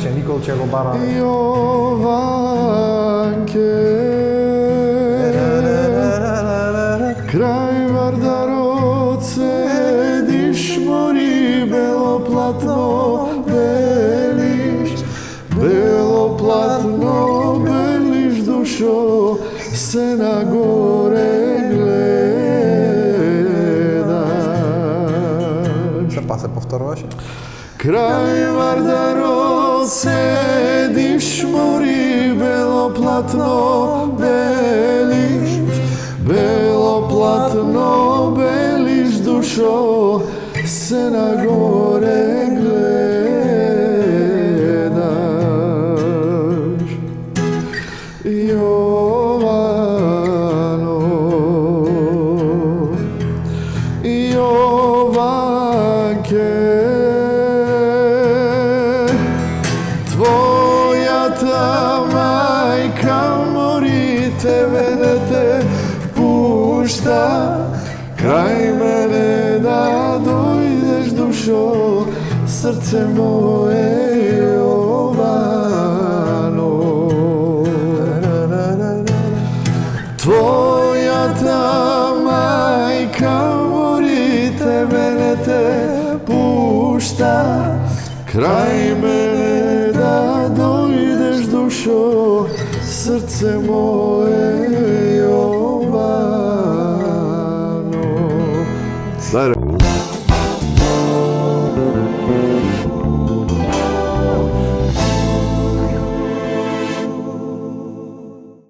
рече Николче го бара. Јованке, крај Вардарот седиш, мори бело платно белиш, бело платно белиш, душо се нагоре гледаш. Па се повторуваше. Крај Вардарот седиш, мори бело платно белиш, бело платно белиш, душо се нагоре гледаш. Јовано, Јованке, твојата мајка мори, тебе не те пушта, крај мене да дојдеш, душо, срце моје Јовано. Твојата мајка мори, тебе не те пушта, крај мене да дојдеш, душо, срце моје